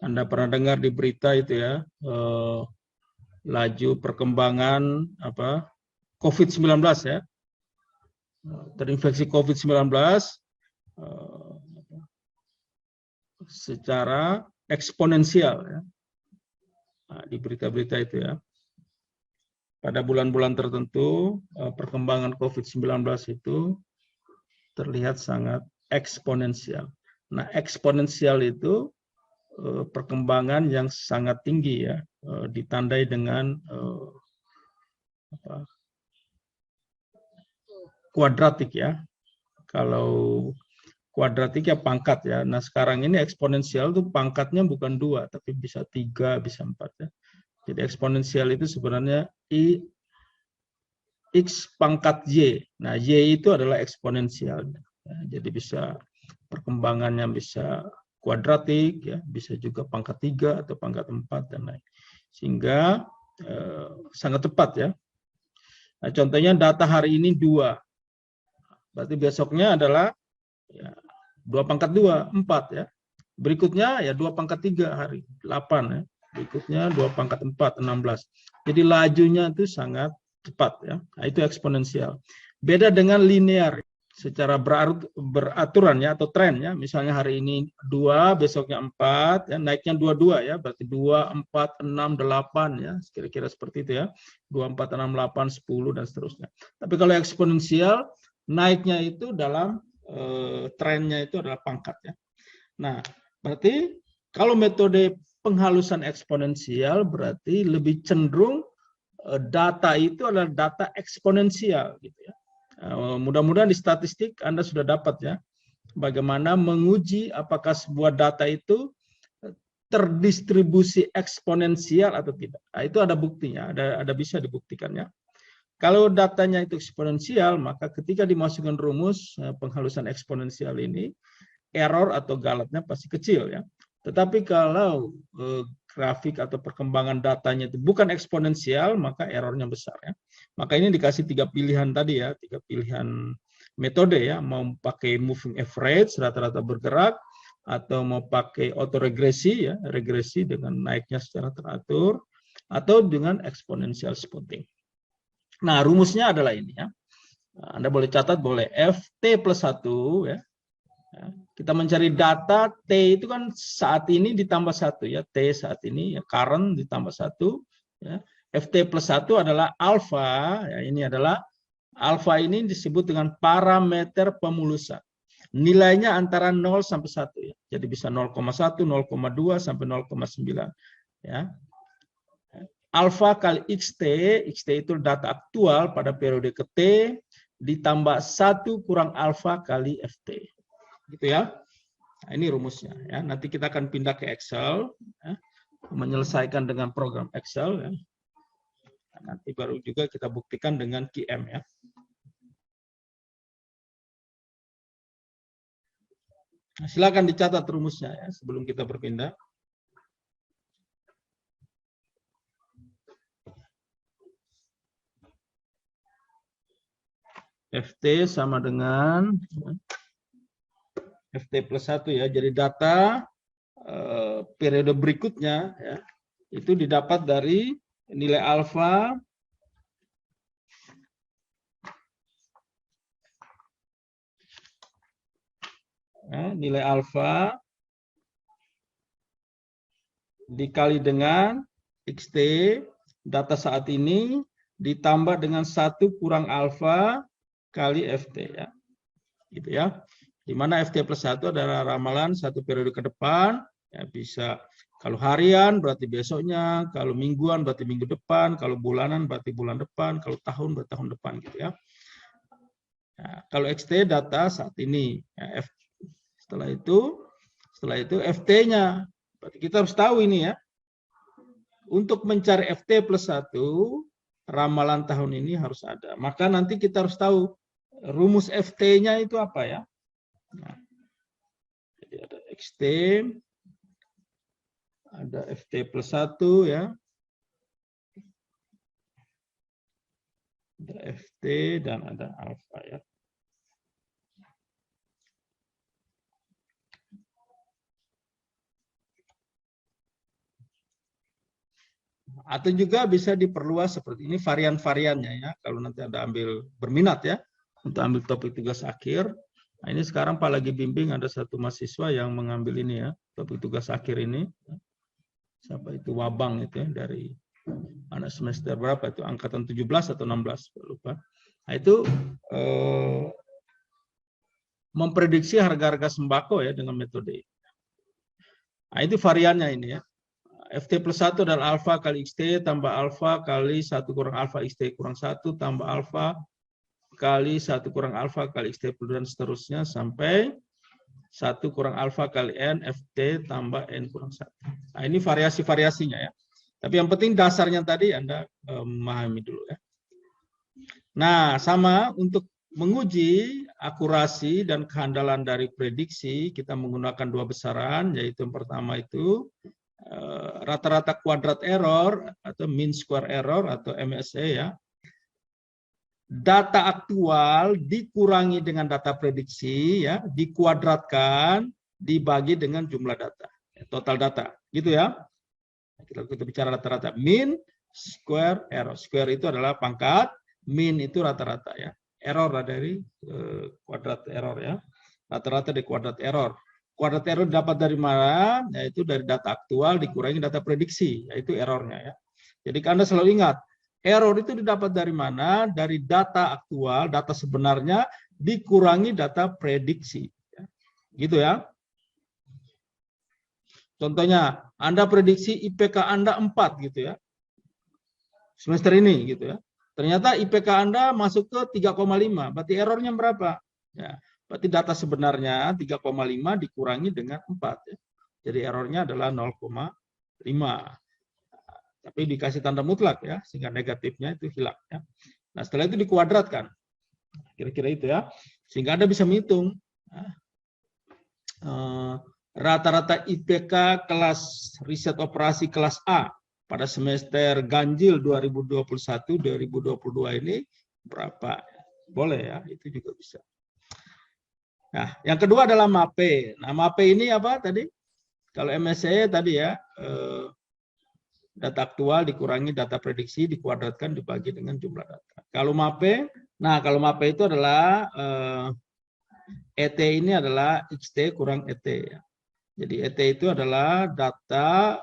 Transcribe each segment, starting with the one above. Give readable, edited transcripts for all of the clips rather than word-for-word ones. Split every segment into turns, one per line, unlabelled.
Anda pernah dengar di berita itu ya, laju perkembangan COVID-19 ya, terinfeksi COVID-19 secara eksponensial ya. Nah, di berita-berita itu ya. Pada bulan-bulan tertentu perkembangan COVID-19 itu terlihat sangat eksponensial. Nah, eksponensial itu perkembangan yang sangat tinggi ya, ditandai dengan kuadratik ya. Kalau kuadratik ya pangkat ya. Nah sekarang ini eksponensial tuh pangkatnya bukan 2, tapi bisa 3, bisa 4 ya. Jadi eksponensial itu sebenarnya X pangkat Y. Nah Y itu adalah eksponensial. Ya, jadi bisa perkembangannya bisa kuadratik, ya, bisa juga pangkat 3 atau pangkat 4 dan lain. Sehingga sangat tepat ya. Nah, contohnya data hari ini 2. Berarti besoknya adalah ya, 2 pangkat 2, 4 ya. Berikutnya ya 2 pangkat 3 hari, 8 ya. Berikutnya 2 pangkat 4, 16. Jadi lajunya itu sangat cepat ya. Nah, itu eksponensial. Beda dengan linear. Secara beraturan ya atau tren ya, misalnya hari ini 2, besoknya 4 ya, naiknya 2 ya, berarti 2 4 6 8 ya, kira-kira seperti itu ya. 2 4 6 8 10 dan seterusnya. Tapi kalau eksponensial naiknya itu dalam trennya itu adalah pangkat ya. Nah, berarti kalau metode penghalusan eksponensial berarti lebih cenderung data itu adalah data eksponensial gitu ya. Mudah-mudahan di statistik Anda sudah dapat ya, bagaimana menguji apakah sebuah data itu terdistribusi eksponensial atau tidak. Nah, itu ada buktinya, ada bisa dibuktikannya. Kalau datanya itu eksponensial, maka ketika dimasukkan rumus penghalusan eksponensial ini, error atau galatnya pasti kecil ya. Tetapi kalau grafik atau perkembangan datanya itu bukan eksponensial, maka errornya besar ya. Maka ini dikasih 3 pilihan tadi ya, 3 pilihan metode ya, mau pakai moving average rata-rata bergerak, atau mau pakai autoregresi ya, regresi dengan naiknya secara teratur, atau dengan exponential spotting. Nah, rumusnya adalah ini ya. Anda boleh catat, boleh FT plus 1 ya. Kita mencari data T itu kan saat ini ditambah 1 ya, T saat ini ya, current ditambah 1 ya. FT plus 1 adalah alpha ya, ini adalah alpha ini disebut dengan parameter pemulusan. Nilainya antara 0 sampai 1 ya. Jadi bisa 0,1, 0,2 sampai 0,9 ya. Alpha kali XT, XT itu data aktual pada periode ke T ditambah 1 kurang alpha kali FT. Gitu ya. Nah, ini rumusnya ya. Nanti kita akan pindah ke Excel ya, menyelesaikan dengan program Excel ya. Nah, nanti baru juga kita buktikan dengan QM ya. Nah, silakan dicatat rumusnya ya sebelum kita berpindah. FT sama dengan FT plus 1 ya. Jadi data periode berikutnya ya, itu didapat dari nilai alfa ya, nilai alfa dikali dengan XT data saat ini ditambah dengan 1 kurang alfa kali FT ya. Gitu ya. Di mana FT plus 1 adalah ramalan 1 periode ke depan, ya bisa kalau harian berarti besoknya, kalau mingguan berarti minggu depan, kalau bulanan berarti bulan depan, kalau tahun berarti tahun depan gitu ya. Nah, kalau XT data saat ini, ya, setelah itu FT-nya, berarti kita harus tahu ini ya. Untuk mencari FT plus 1, ramalan tahun ini harus ada. Maka nanti kita harus tahu rumus FT-nya itu apa ya. Nah, jadi ada XT, ada FT plus 1 ya. Ada FT dan ada alfa ya. Atau juga bisa diperluas seperti ini varian-variannya ya. Kalau nanti Anda ambil berminat ya untuk ambil topik tugas akhir. Nah, ini sekarang Pak lagi bimbing ada satu mahasiswa yang mengambil ini ya, topik tugas akhir ini. Siapa itu Wabang itu ya, dari anak semester berapa itu, angkatan 17 atau 16 lupa. Nah, itu memprediksi harga-harga sembako ya dengan metode. Nah, itu variannya ini ya. FT plus 1 adalah alfa kali XT tambah alfa kali 1 kurang alfa XT kurang 1 tambah alfa kali 1 kurang alfa kali XT plus dan seterusnya sampai 1 kurang alfa kali N FT tambah N kurang 1. Nah, ini variasi-variasinya ya. Tapi yang penting dasarnya tadi Anda memahami dulu ya. Nah, sama untuk menguji akurasi dan kehandalan dari prediksi, kita menggunakan dua besaran, yaitu yang pertama itu rata-rata kuadrat error atau mean square error atau MSE ya. Data aktual dikurangi dengan data prediksi ya, dikuadratkan dibagi dengan jumlah data, total data, gitu ya. Kita bicara rata-rata mean square error. Square itu adalah pangkat, mean itu rata-rata ya. Error dari kuadrat error ya. Rata-rata dari kuadrat error. Kuadrat error dapat dari mana? Yaitu dari data aktual dikurangi data prediksi, yaitu errornya ya. Jadi Anda selalu ingat, error itu didapat dari mana? Dari data aktual, data sebenarnya dikurangi data prediksi. Gitu ya. Contohnya, Anda prediksi IPK Anda 4 gitu ya. Semester ini gitu ya. Ternyata IPK Anda masuk ke 3,5, berarti errornya berapa? Ya. Berarti data sebenarnya 3,5 dikurangi dengan 4. Ya. Jadi errornya adalah 0,5. Tapi dikasih tanda mutlak ya, sehingga negatifnya itu hilang. Ya. Nah setelah itu dikuadratkan. Kira-kira itu ya. Sehingga Anda bisa menghitung rata-rata IPK kelas riset operasi kelas A pada semester ganjil 2021-2022 ini berapa? Boleh ya, itu juga bisa. Nah, yang kedua adalah MAPE. Nah, MAPE ini apa tadi? Kalau MSE tadi ya, data aktual dikurangi data prediksi, dikuadratkan dibagi dengan jumlah data. Kalau MAPE, nah kalau MAPE itu adalah ET ini adalah XT kurang ET. Ya. Jadi ET itu adalah data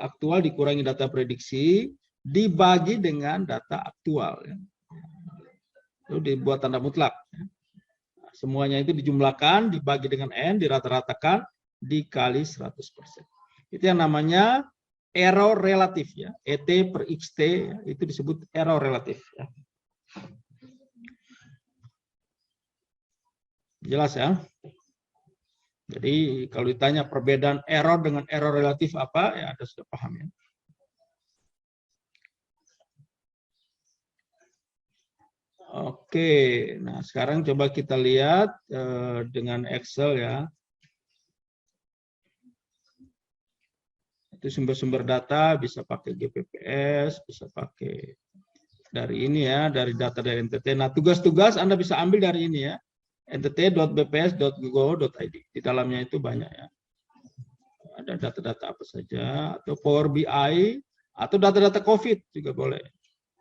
aktual dikurangi data prediksi, dibagi dengan data aktual. Ya. Itu dibuat tanda mutlak. Ya. Semuanya itu dijumlahkan, dibagi dengan N, dirata-ratakan, dikali 100%. Itu yang namanya error relatif ya. ET per XT ya, itu disebut error relatif ya. Jelas ya? Jadi kalau ditanya perbedaan error dengan error relatif apa, ya Anda sudah paham ya. Oke, nah sekarang coba kita lihat dengan Excel ya. Itu sumber-sumber data bisa pakai GPPS, bisa pakai dari ini ya, dari data dari NTT. Nah tugas-tugas Anda bisa ambil dari ini ya, ntt.bps.go.id. Di dalamnya itu banyak ya. Ada data-data apa saja, atau Power BI, atau data-data COVID juga boleh.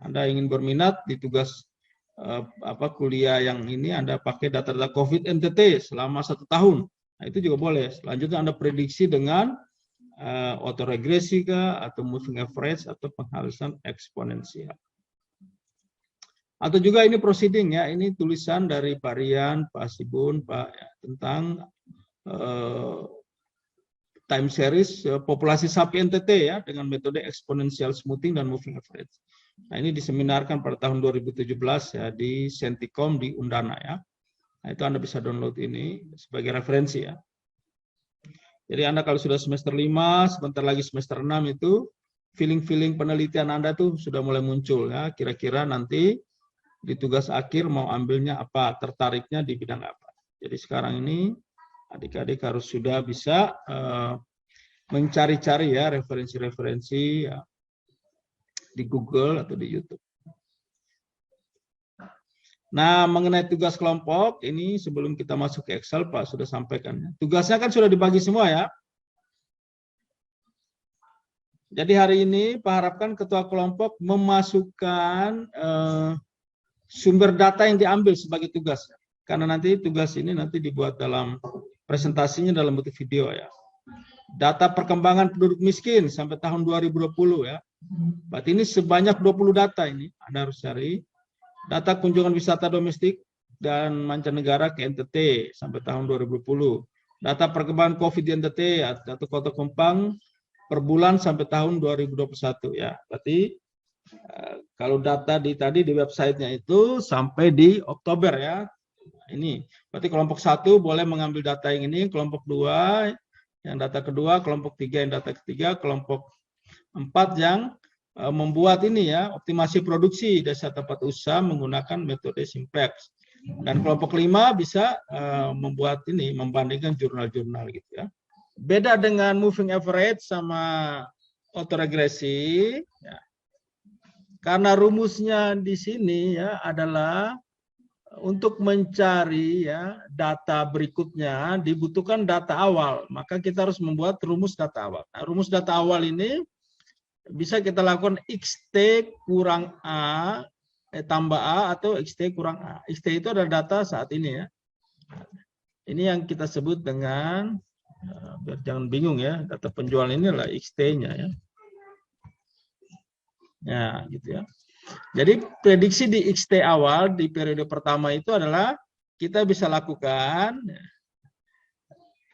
Anda ingin berminat di tugas kuliah yang ini Anda pakai data-data COVID NTT selama 1 tahun. Nah, itu juga boleh. Selanjutnya Anda prediksi dengan autoregresi atau moving average atau penghalusan eksponensial. Atau juga ini proceeding ya, ini tulisan dari Pak Rian, Pak Sibun, Pak ya, tentang time series populasi sapi NTT ya dengan metode exponential smoothing dan moving average. Nah, ini diseminarkan pada tahun 2017 ya di Senticom di Undana ya. Nah, itu Anda bisa download ini sebagai referensi ya. Jadi Anda kalau sudah semester 5, sebentar lagi semester 6 itu feeling-feeling penelitian Anda tuh sudah mulai muncul ya. Kira-kira nanti di tugas akhir mau ambilnya apa, tertariknya di bidang apa. Jadi sekarang ini adik-adik harus sudah bisa mencari-cari ya referensi-referensi ya, di Google atau di YouTube. Nah, mengenai tugas kelompok, ini sebelum kita masuk ke Excel, Pak sudah sampaikan. Tugasnya kan sudah dibagi semua ya. Jadi hari ini Pak harapkan ketua kelompok memasukkan sumber data yang diambil sebagai tugas. Karena nanti tugas ini nanti dibuat dalam presentasinya dalam bentuk video ya. Data perkembangan penduduk miskin sampai tahun 2020 ya. Berarti ini sebanyak 20 data ini Anda harus cari. Data kunjungan wisata domestik dan mancanegara ke NTT sampai tahun 2020. Data perkembangan COVID di NTT atau Kota Kupang per bulan sampai tahun 2021 ya. Berarti kalau data tadi di websitenya itu sampai di Oktober ya. Ini berarti kelompok 1 boleh mengambil data yang ini, kelompok 2 yang data kedua, kelompok 3 yang data ketiga, kelompok 4 yang membuat ini ya, optimasi produksi desa tempat usaha menggunakan metode Simpex. Dan kelompok 5 bisa membuat ini, membandingkan jurnal-jurnal gitu ya. Beda dengan moving average sama autoregresi ya. Karena rumusnya di sini ya adalah untuk mencari ya data berikutnya dibutuhkan data awal, maka kita harus membuat rumus data awal. Nah, rumus data awal ini bisa kita lakukan XT kurang A tambah A atau XT kurang A. XT itu adalah data saat ini ya. Ini yang kita sebut dengan biar jangan bingung ya, data penjualan ini adalah XT-nya ya. Ya, gitu ya. Jadi prediksi di XT awal di periode pertama itu adalah kita bisa lakukan,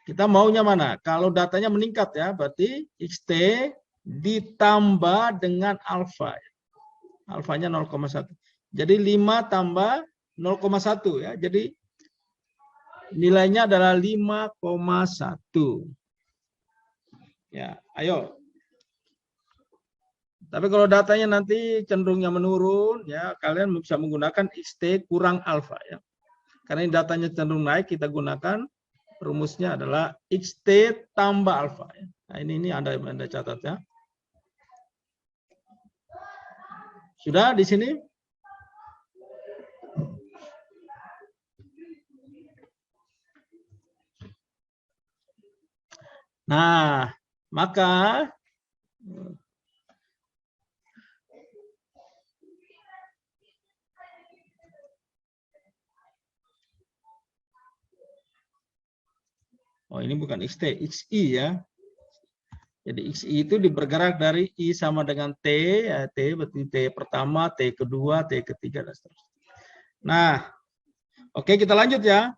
kita maunya mana? Kalau datanya meningkat ya, berarti XT ditambah dengan alfa. Alfanya 0,1. Jadi 5 tambah 0,1 ya. Jadi nilainya adalah 5,1. Ya, ayo. Tapi kalau datanya nanti cenderungnya menurun, ya kalian bisa menggunakan XT kurang alfa ya. Karena ini datanya cenderung naik, kita gunakan rumusnya adalah XT tambah alfa. Ya. Nah ini Anda catat ya. Sudah di sini? Nah, maka oh ini bukan XT, XI ya. Jadi XI itu bergerak dari I sama dengan T, ya, T berarti T pertama, T kedua, T ketiga, dan seterusnya. Nah, oke kita lanjut ya.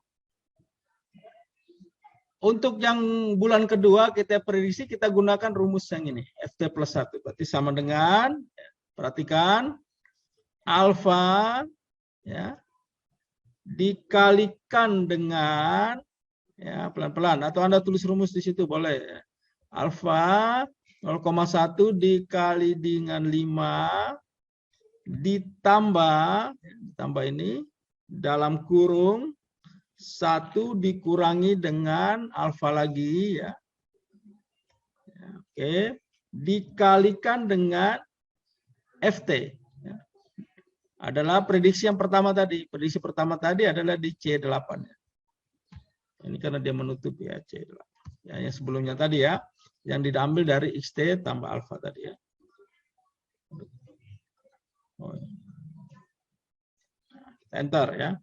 Untuk yang bulan kedua kita prediksi kita gunakan rumus yang ini, FT plus 1. Berarti sama dengan, perhatikan, alfa ya, dikalikan dengan, ya pelan-pelan, atau Anda tulis rumus di situ boleh. Alfa 0,1 dikali dengan 5 ditambah ini dalam kurung 1 dikurangi dengan alfa lagi ya. Oke, dikalikan dengan FT. Ya. Adalah prediksi yang pertama tadi. Prediksi pertama tadi adalah di C8 ya. Ini karena dia menutup ya C8. Ya, yang sebelumnya tadi ya, yang diambil dari XT tambah alfa tadi ya. Enter ya.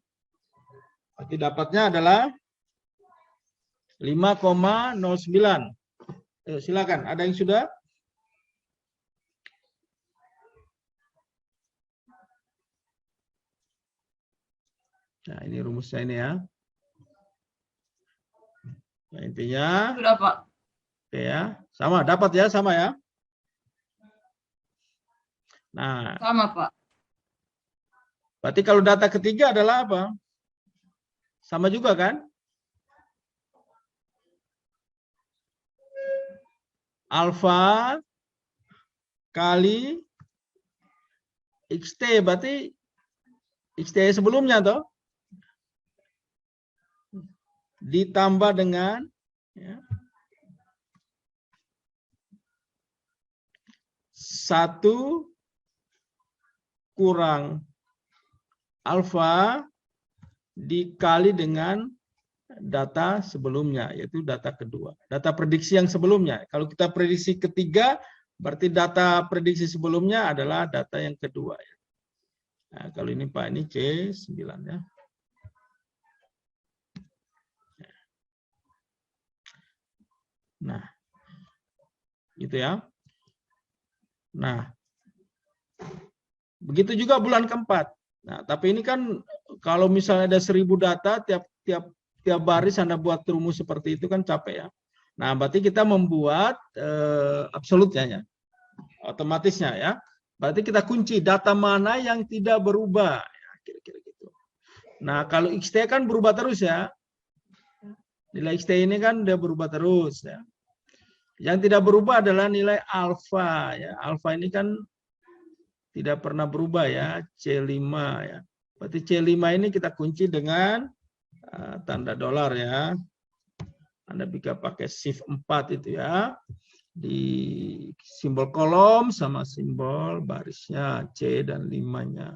Berarti dapatnya adalah 5,09. Silakan, ada yang sudah? Nah, ini rumusnya ini ya. Nah, intinya
sudah Pak.
Oke ya, sama dapat ya, sama ya. Nah,
sama Pak.
Berarti kalau data ketiga adalah apa? Sama juga kan? Alfa kali XT, berarti XT sebelumnya toh ditambah dengan ya, 1 kurang alfa dikali dengan data sebelumnya, yaitu data kedua. Data prediksi yang sebelumnya. Kalau kita prediksi ketiga, Berarti data prediksi sebelumnya adalah data yang kedua. Ya. Nah, kalau ini Pak, ini C9 ya. Nah, gitu ya. Nah, begitu juga bulan keempat. Nah, tapi ini kan kalau misalnya ada 1000 data, tiap baris Anda buat rumus seperti itu kan capek ya. Nah, berarti kita membuat absolutnya ya. Otomatisnya ya. Berarti kita kunci data mana yang tidak berubah. Ya, kira-kira gitu. Nah, kalau XT kan berubah terus ya. Nilai XT ini kan dia berubah terus ya. Yang tidak berubah adalah nilai alfa ya. Alfa ini kan tidak pernah berubah ya, C5 ya. Berarti C5 ini kita kunci dengan tanda dolar ya. Anda bisa pakai shift 4 itu ya. Di simbol kolom sama simbol barisnya C dan 5-nya.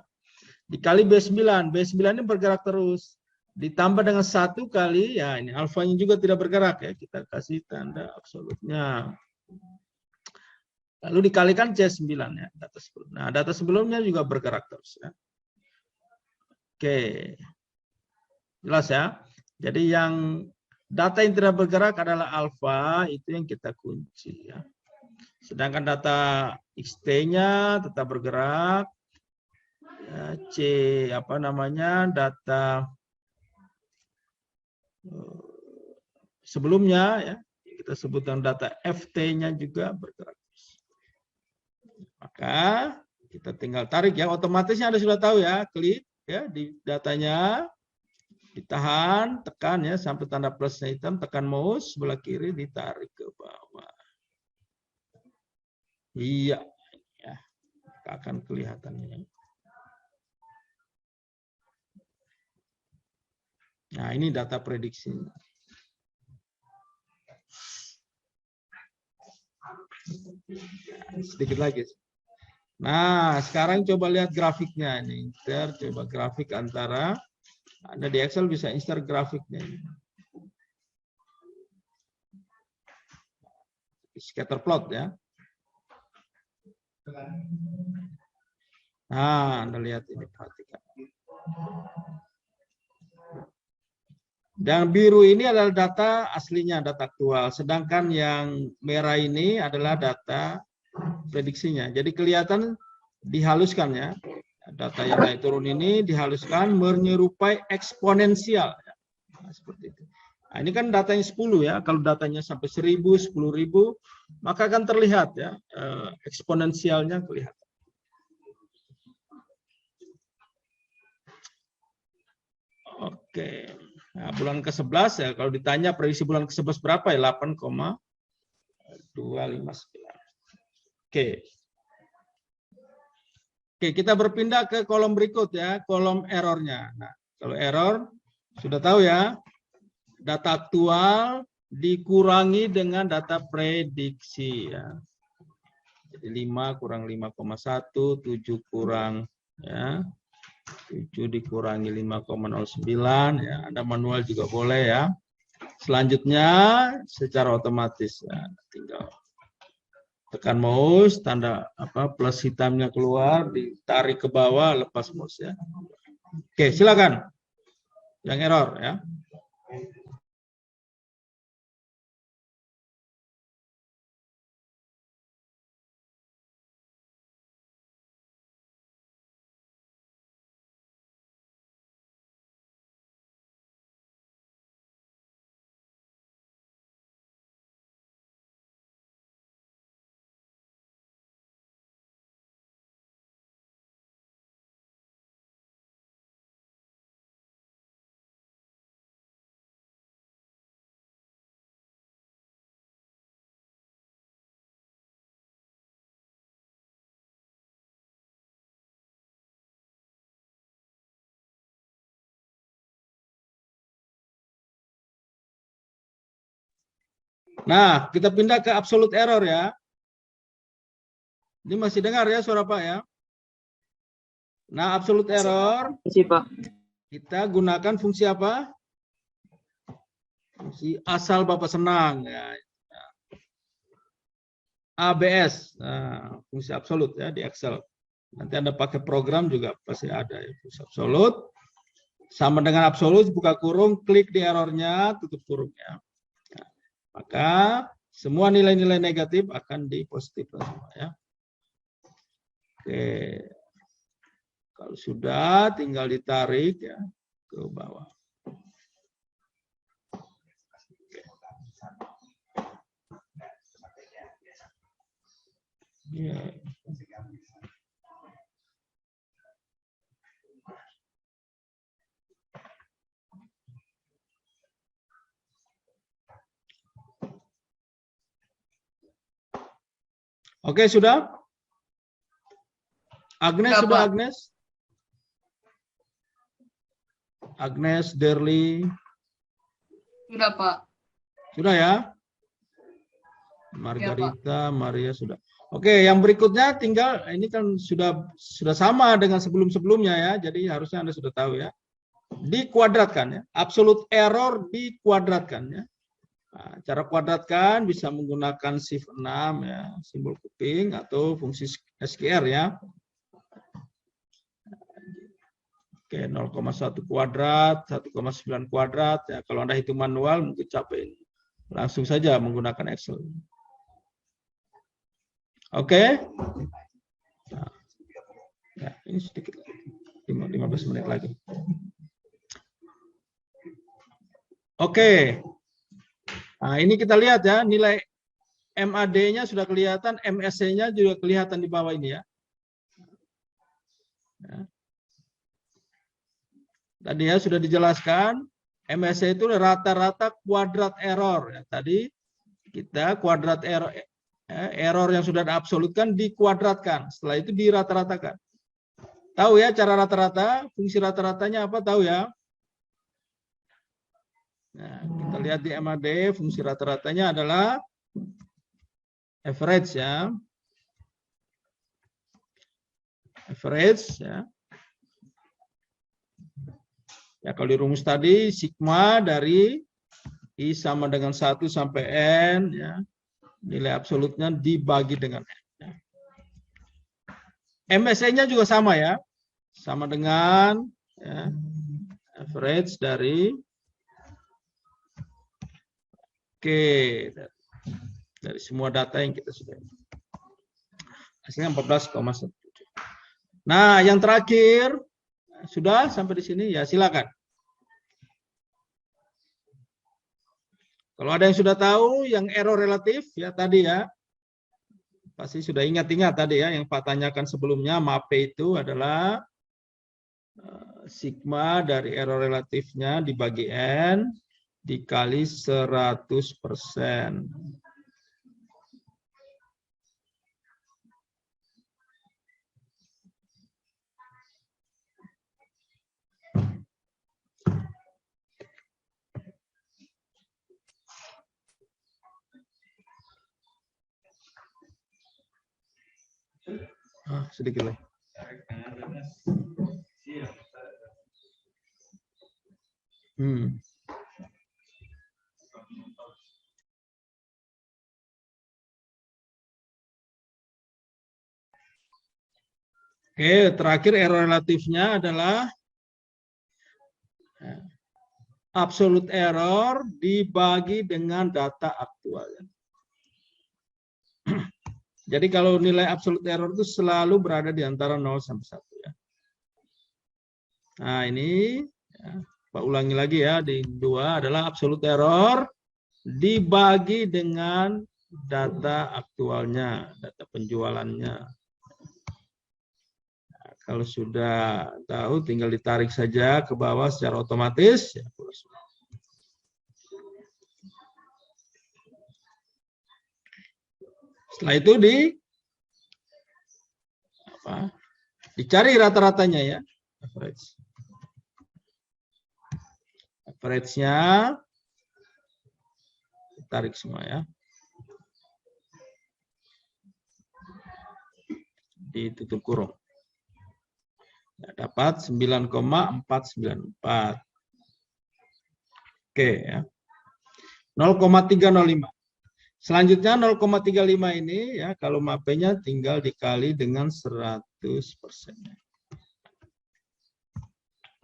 Dikali B9. B9 ini bergerak terus. Ditambah dengan 1 kali, ya ini alfanya juga tidak bergerak ya. Kita kasih tanda absolutnya. Lalu dikalikan C9 ya. Data sebelumnya. Nah, data sebelumnya juga bergerak terus ya. Oke. Jelas ya. Jadi yang data yang tidak bergerak adalah alfa, itu yang kita kunci ya. Sedangkan data XT-nya tetap bergerak. Ya, C apa namanya? Data sebelumnya ya. Kita sebutkan data FT-nya juga bergerak. Maka kita tinggal tarik ya. Otomatisnya Anda sudah tahu ya, klik ya di datanya. Ditahan, tekan ya sampai tanda plusnya hitam, tekan mouse sebelah kiri, ditarik ke bawah. Iya, ya, akan kelihatan ini. Nah, ini data prediksi. Sedikit lagi. Nah, sekarang coba lihat grafiknya ini. Kita coba grafik antara. Anda di Excel bisa insert grafiknya. Scatter plot ya. Nah, Anda lihat ini, perhatikan. Dan biru ini adalah data aslinya, data aktual. Sedangkan yang merah ini adalah data prediksinya. Jadi kelihatan dihaluskan ya. Data yang naik turun ini dihaluskan menyerupai eksponensial. Nah, seperti itu. Nah, ini kan datanya 10 ya. Kalau datanya sampai 1000, 10.000, maka akan terlihat ya eksponensialnya kelihatan. Oke. Nah, bulan ke-11 ya. Kalau ditanya prediksi bulan ke-11 berapa ya? 8,259. Oke. Oke, kita berpindah ke kolom berikut ya, kolom errornya. Nah, kalau error sudah tahu ya, data aktual dikurangi dengan data prediksi ya. Jadi 5 kurang 5,1, 7 kurang ya, 7 dikurangi 5,09 ya. Anda manual juga boleh ya. Selanjutnya secara otomatis ya, tinggal tekan mouse, tanda plus hitamnya keluar, ditarik ke bawah, lepas mouse ya. Oke, silakan. Yang error ya. Nah, kita pindah ke absolute error ya. Ini masih dengar ya suara Pak ya? Nah, absolute error.
Masih, Pak.
Kita gunakan fungsi apa? Fungsi asal Bapak senang ya. ABS, nah, fungsi absolut ya di Excel. Nanti Anda pakai program juga pasti ada ya, fungsi absolut. Sama dengan absolut, buka kurung, klik di errornya, tutup kurungnya. Nah, maka semua nilai-nilai negatif akan dipositifkan semua ya. Oke. Kalau sudah, tinggal ditarik ya ke bawah. Ya. Oke, sudah? Agnes, sudah Agnes? Agnes, Derly.
Sudah, Pak.
Sudah ya? Margarita, ya, Maria sudah. Oke, yang berikutnya tinggal ini kan sudah sama dengan sebelum-sebelumnya ya. Jadi harusnya Anda sudah tahu ya. Dikuadratkan ya. Absolute error dikuadratkan ya. Nah, cara kuadratkan bisa menggunakan shift 6 ya, simbol kuping atau fungsi SQR ya. Oke, 0,1 kuadrat, 1,9 kuadrat ya. Kalau Anda hitung manual mungkin capek. Langsung saja menggunakan Excel. Oke. Nah, ya, ini sedikit lagi. 15 menit lagi. Oke. Nah, ini kita lihat ya, nilai MAD-nya sudah kelihatan, MSC-nya juga kelihatan di bawah ini ya. Tadi ya sudah dijelaskan, MSC itu rata-rata kuadrat error. Ya, tadi kita kuadrat error yang sudah diabsolutkan dikuadratkan, setelah itu dirata-ratakan. Tahu ya cara rata-rata, fungsi rata-ratanya apa tahu ya? Nah, kita lihat di MAD, fungsi rata-ratanya adalah average ya. Average ya. Ya kalau di rumus tadi sigma dari I sama dengan 1 sampai N ya. Nilai absolutnya dibagi dengan N. Ya. MSE-nya juga sama ya. Sama dengan ya, average dari dari semua data yang kita sudah. Hasilnya 14,1. Nah, yang terakhir sudah sampai di sini ya silakan. Kalau ada yang sudah tahu yang error relatif ya tadi ya. Pasti sudah ingat-ingat tadi ya yang Pak tanyakan sebelumnya, MAPE itu adalah sigma dari error relatifnya dibagi N dikali 100%. Sedikit lagi. Oke, terakhir error relatifnya adalah absolute error dibagi dengan data aktual. Jadi kalau nilai absolute error itu selalu berada di antara 0 sampai 1 ya. Nah ini ya, Pak ulangi lagi ya, di 2 adalah absolute error dibagi dengan data aktualnya, data penjualannya. Nah, kalau sudah tahu tinggal ditarik saja ke bawah secara otomatis. Ya, setelah itu dicari rata-ratanya ya, average. Average-nya tarik semua ya. Ditutup kurung. Nah, dapat 9,494. Oke ya. 0,305. Selanjutnya 0,35 ini ya, kalau MAP-nya tinggal dikali dengan 100%.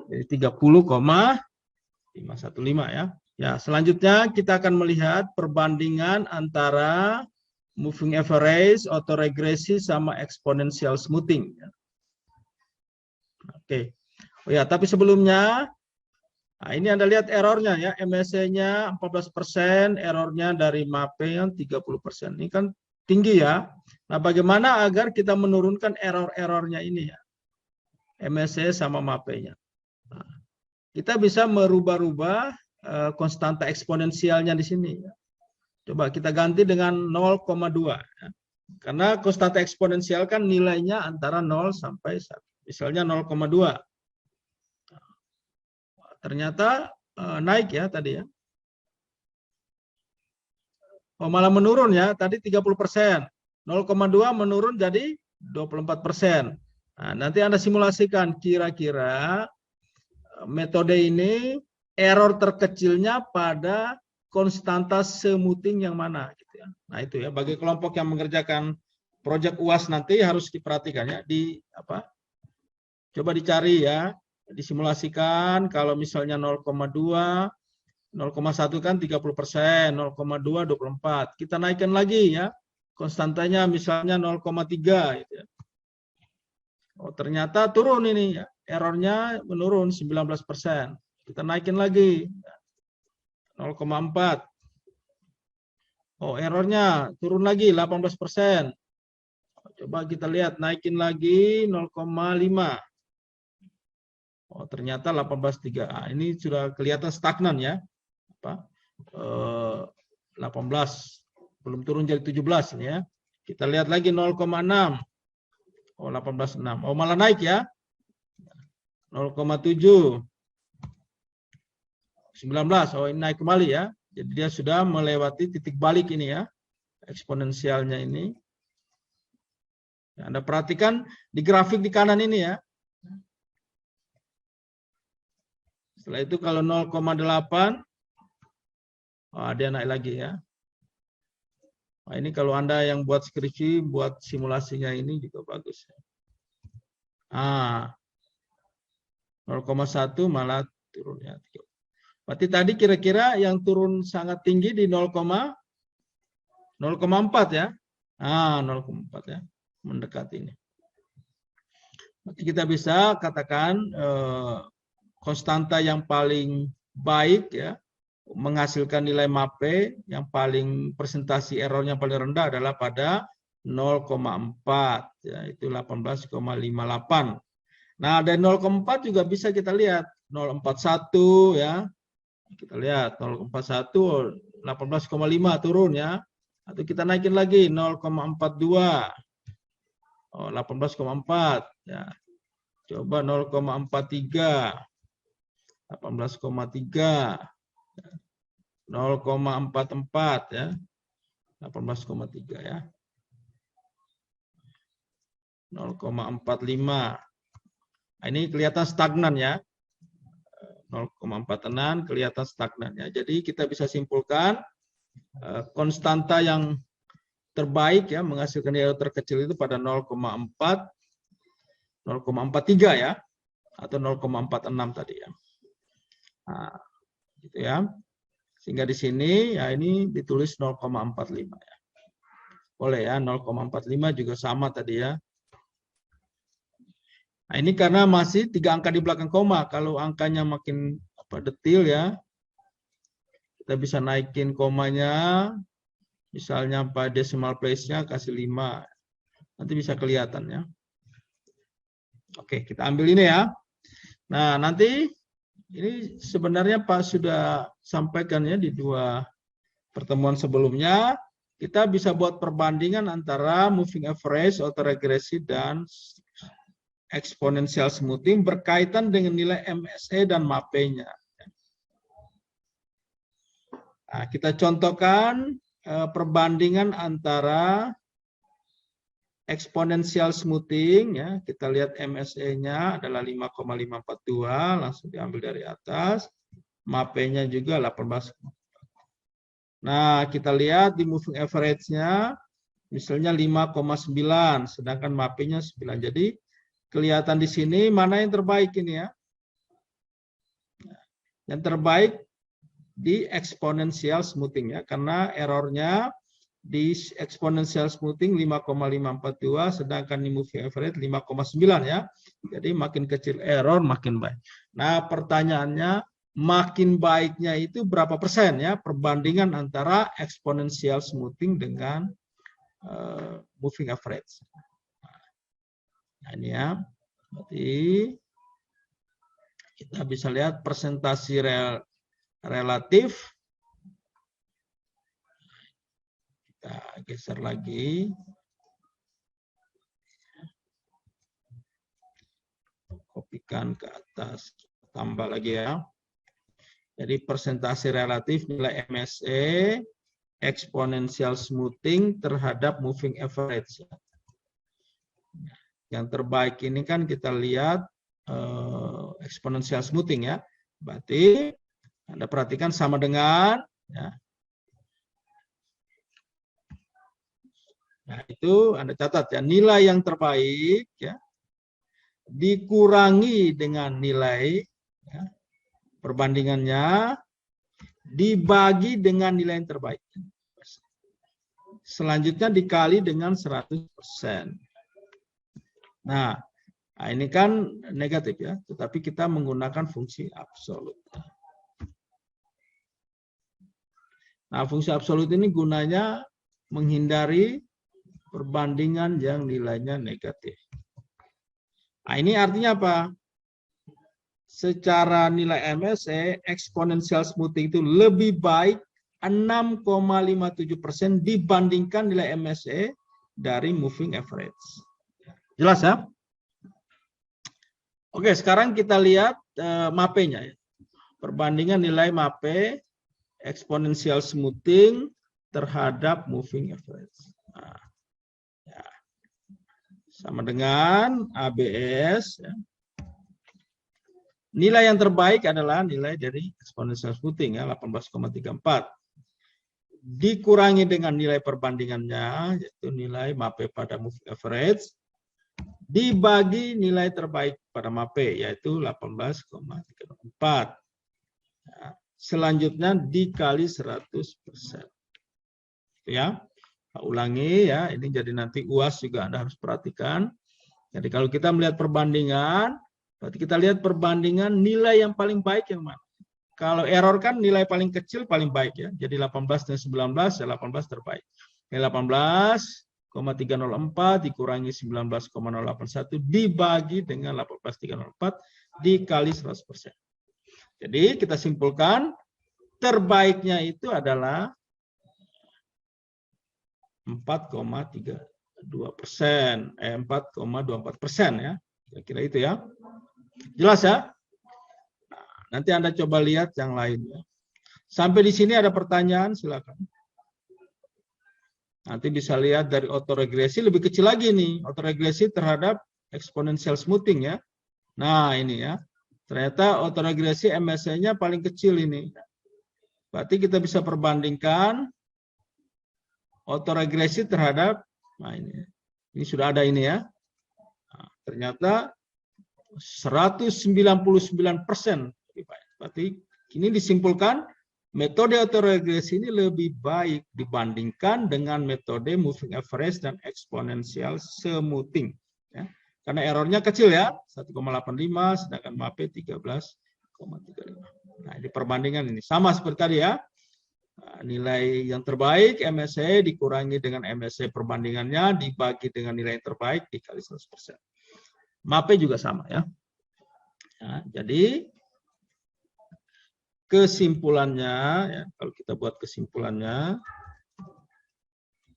Jadi 30,515 ya. Ya, selanjutnya kita akan melihat perbandingan antara moving average, autoregresi, sama exponential smoothing. Oke. Oh ya, tapi sebelumnya, nah ini Anda lihat errornya ya, MSE-nya 14%, errornya dari MAPE yang 30%. Ini kan tinggi ya. Nah, bagaimana agar kita menurunkan error-errornya ini ya, MSE sama MAPE-nya. Nah, kita bisa merubah-rubah konstanta eksponensialnya di sini. Coba kita ganti dengan 0,2. Ya. Karena konstanta eksponensial kan nilainya antara 0 sampai 1. Misalnya 0,2. Ternyata naik ya tadi ya. Oh, malah menurun ya. Tadi 30%. 0,2 menurun jadi 24%. Nah, nanti Anda simulasikan kira-kira metode ini error terkecilnya pada konstanta smoothing yang mana gitu ya. Nah, itu ya bagi kelompok yang mengerjakan proyek UAS nanti harus diperhatikan ya di apa? Coba dicari ya, disimulasikan kalau misalnya 0,2, 0,1 kan 30%, 0,2 24. Kita naikkan lagi ya. Konstantanya misalnya 0,3 gitu ya. Oh, ternyata turun ini ya. Errornya menurun 19%. Kita naikin lagi 0,4. Oh, errornya turun lagi 18%. Coba kita lihat naikin lagi 0,5. Oh, ternyata 18,3. Nah, ini sudah kelihatan stagnan ya. Apa? 18 belum turun jadi 17 ini ya. Kita lihat lagi 0,6. Oh, 18,6. Oh, malah naik ya. 0,7. 19, oh ini naik kembali ya. Jadi dia sudah melewati titik balik ini ya, eksponensialnya ini. Anda perhatikan di grafik di kanan ini ya. Setelah itu kalau 0,8, oh, dia naik lagi ya. Nah, ini kalau Anda yang buat skripsi, buat simulasinya ini juga bagus. Ah, 0,1 malah turun ya. Berarti tadi kira-kira yang turun sangat tinggi di 0,4 ya. Ah, 0,4 ya. Mendekati ini. Berarti kita bisa katakan konstanta yang paling baik ya, menghasilkan nilai MAPE yang paling presentasi errornya paling rendah adalah pada 0,4 ya, itu 18,58. Nah, dari 0,4 juga bisa kita lihat 0,41 ya. Kita lihat 0,41 18,5 turun ya. Atau kita naikin lagi 0,42. Oh, 18,4 ya. Coba 0,43. 18,3. 0,44 ya. 18,3 ya. 0,45. Nah, ini kelihatan stagnan ya. 0,46 kelihatan stagnan ya. Jadi kita bisa simpulkan konstanta yang terbaik ya menghasilkan nilai terkecil itu pada 0,4, 0,43 ya, atau 0,46 tadi ya. Nah, gitu ya. Sehingga di sini ya ini ditulis 0,45 ya. Boleh ya, 0,45 juga sama tadi ya. Nah, ini karena masih 3 angka di belakang koma. Kalau angkanya makin detil ya, kita bisa naikin komanya. Misalnya pada decimal place-nya kasih 5. Nanti bisa kelihatan ya. Oke, kita ambil ini ya. Nah, nanti ini sebenarnya Pak sudah sampaikan ya di 2 pertemuan sebelumnya. Kita bisa buat perbandingan antara moving average, autoregresi, dan exponential smoothing berkaitan dengan nilai MSE dan MAPE-nya. Nah, kita contohkan perbandingan antara exponential smoothing ya. Kita lihat MSE-nya adalah 5,542, langsung diambil dari atas. MAPE-nya juga 18. Nah, kita lihat di moving average-nya misalnya 5,9, sedangkan MAP-nya 9. Jadi kelihatan di sini mana yang terbaik ini ya. Yang terbaik di exponential smoothing ya, karena errornya di exponential smoothing 5,542, sedangkan di moving average 5,9 ya. Jadi makin kecil error makin baik. Nah, pertanyaannya makin baiknya itu berapa persen ya perbandingan antara exponential smoothing dengan moving average. Nah, ini ya. Berarti kita bisa lihat presentasi relatif. Kita geser lagi. Kopikan ke atas. Tambah lagi ya. Jadi presentasi relatif nilai MSE exponential smoothing terhadap moving average. Yang terbaik ini kan kita lihat exponential smoothing ya. Berarti Anda perhatikan sama dengan ya. Nah, itu Anda catat ya, nilai yang terbaik ya dikurangi dengan nilai ya, perbandingannya dibagi dengan nilai yang terbaik. Selanjutnya dikali dengan 100%. Nah, ini kan negatif ya, tetapi kita menggunakan fungsi absolut. Nah, fungsi absolut ini gunanya menghindari perbandingan yang nilainya negatif. Nah, ini artinya apa? Secara nilai MSE, exponential smoothing itu lebih baik 6,57% dibandingkan nilai MSE dari moving average. Jelas ya? Oke, sekarang kita lihat MAPE-nya. Perbandingan nilai MAPE exponential smoothing terhadap moving average. Nah, ya. Sama dengan ABS. Ya. Nilai yang terbaik adalah nilai dari exponential smoothing ya, 18,34. Dikurangi dengan nilai perbandingannya, yaitu nilai MAPE pada moving average, dibagi nilai terbaik pada MAPE, yaitu 18,34. Ya. Selanjutnya dikali 100%. Ya, ulangi ya, ini jadi nanti UAS juga Anda harus perhatikan. Jadi kalau kita melihat perbandingan, berarti kita lihat perbandingan nilai yang paling baik yang mana. Kalau error kan nilai paling kecil paling baik ya. Jadi 18 dan 19 ya 18 terbaik. 18,304 dikurangi 19,081 dibagi dengan 18,304 dikali 100%. Jadi kita simpulkan terbaiknya itu adalah 4,32%, 4,24% ya. Kira-kira itu ya. Jelas ya? Nah, nanti Anda coba lihat yang lainnya. Sampai di sini ada pertanyaan, silakan. Nanti bisa lihat dari autoregresi lebih kecil lagi nih, autoregresi terhadap exponential smoothing ya. Nah, ini ya. Ternyata autoregresi MSE-nya paling kecil ini. Berarti kita bisa perbandingkan autoregresi terhadap, nah ini sudah ada ini ya. Nah, ternyata 199%. Berarti ini disimpulkan metode autoregresi ini lebih baik dibandingkan dengan metode moving average dan exponential smoothing. Ya. Karena errornya kecil ya, 1,85, sedangkan MAPE 13,35. Nah, ini perbandingan ini sama seperti tadi ya. Nah, nilai yang terbaik MSE dikurangi dengan MSE perbandingannya dibagi dengan nilai yang terbaik dikali 100%. MAPE juga sama ya. Nah, jadi kesimpulannya ya, kalau kita buat kesimpulannya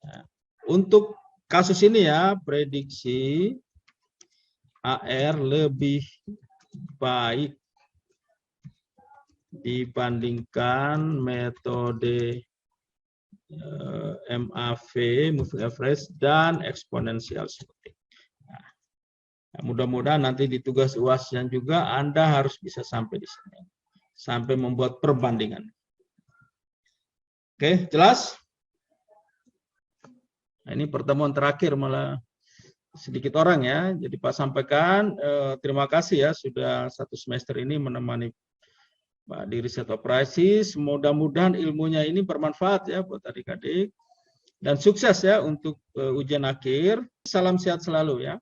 ya, untuk kasus ini ya prediksi AR lebih baik dibandingkan metode MAV, moving average, dan exponential smoothing. Nah, mudah-mudahan nanti di tugas UAS-nya juga Anda harus bisa sampai di sini, sampai membuat perbandingan. Oke, jelas? Nah, ini pertemuan terakhir malah sedikit orang ya. Jadi Pak sampaikan terima kasih ya sudah 1 semester ini menemani Pak di riset operasi. Mudah-mudahan ilmunya ini bermanfaat ya buat adik-adik dan sukses ya untuk ujian akhir. Salam sehat selalu ya.